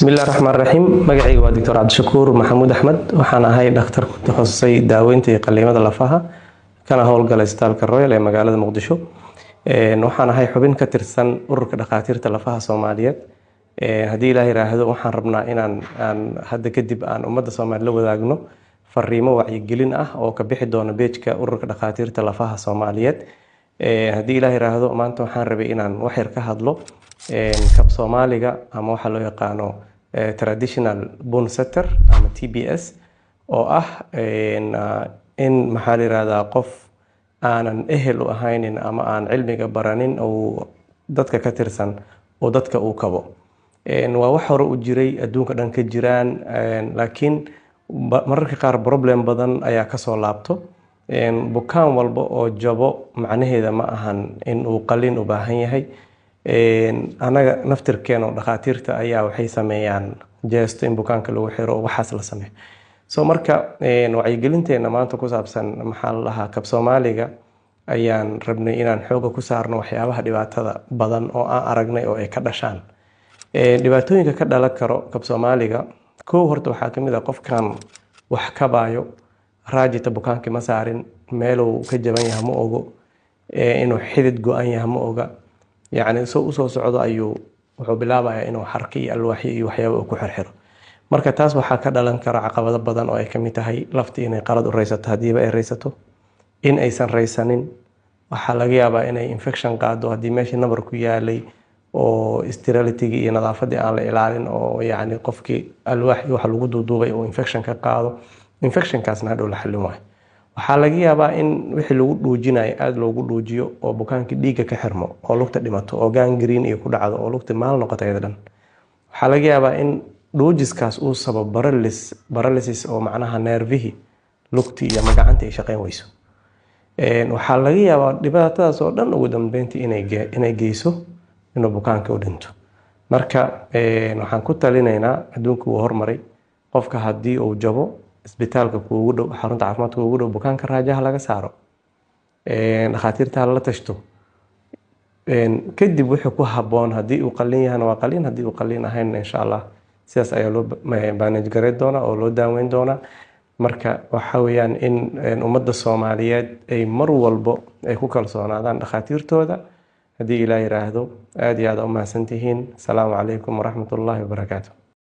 بسم الله الرحمن الرحيم magacaygu waa Dr. Cabdishakuur Maxamuud Axmed waxaan ahay dhakhtar ku takhasusay daaweynta iyo qalliimada lafaha kana howlgala isbitaalka Royal ee magaalada Muqdisho waxaan ahay xubin ka tirsan ururka dhakhaatiirta lafaha Soomaaliyeed hadii Ilaahay raahdo waxaan rabnaa inaan hadda kadib aan ummadda Soomaaliyeed la wadaagno fariimo wacyigelin ah oo ka bixi doona page-ka ururka dhakhaatiirta lafaha Soomaaliyeed hadii Ilaahay raahdo maanta waxaan rabay inaan wax yar ka hadlo kab Soomaaliga ama waxa loo yaqaano traditional bone setter ama TBS oo ah in maxaa la yiraahdaa qof aanan ehel u ahaynin ama aan cilmiga baranin oo dadka ka tirsan oo dadka uu kabo waa wax hore u jiray adduunka dhan ka jiraan laakiin mararka qaar problem badan ayaa ka soo laabto bukaan walba oo jabo macnaheeda ma ahan in uu qalin u baahan yahay anaga naftirkeena dhakhaatiirta ayaa waxay sameeyaan jeesto in bukaanka lagu xiro waxaas la sameeyo soo marka wacyigelinteena maanta ku saabsan maxaa la dhahaa kab Soomaaliga ayaan rabnay inaan xooga ku saarno waxyaabaha dhibaatada badan oo aan aragnay oo ay ka dhashaan dhibaatooyinka ka dhalan karo kab Soomaaliga koow horta waxaa kamid ah qofkan wax ka baayo raajita bukaanka ma saarin meel uu ka jaban yahay ma ogo inuu xidid go'an yahay ma oga يعني soo socdo ayuu wuxuu bilaabayaa inuu xarki iyo alwaaxyo iyo waxyaabo ku xirxiro marka taas waxa ka dhalan kara caqabado badan oo ay kamid tahay lafti inay qalad u reysato hadiiba ay reysato in aysan reysanin waxa laga yaabaa inay infection qaado hadii meeshii nabar ku yaalay oo sterility iyo nadaafadii aan la ilaalin oo yani qofkii alwaax waxa lagu duuduubay oo infection ka qaado infection kaasna hadhow la xallin waayo waxaa laga yaabaa in wixii lagu dhuujinayo aad loogu dhuujiyo oo bukaankii dhiigga ka xirmo oo lugta dhimato oo gangrene iyo ku dhacdo oo lugta maal noqoto aydan waxaa laga yaabaa in dhuujiskaas uu sabab paralysis oo macnaha nervihi lugti iyo magacanta ay shaqeyn weyso waxaa laga yaabaa dhibaatadaas oo dhan ugu dambeyntii inay geyso inuu bukaanka u dhinto marka waxaan ku talinaynaa adduunku uu hormaray qofka hadii uu jabo isbitaalka kuugu dhow xarunta caafimaadka kuugu dhow bukaanka raajaha laga saaro dhakhaatiirta la tashto kadib wixii ku haboon hadii uu qalin yahay waa qalin hadii uu qalin ahayn insha Allah sidaas ayaa loo manage gareyn doona oo loo daaweyn doona marka waxa weeyaan in ummadda Soomaaliyeed ay mar walba ay ku kalsoonaadaan dhakhaatiirtooda hadii Ilaahay raahdo aad iyo aad u mahadsantihiin salaamu calaykum wa rahmatullaahi wa barakaatuh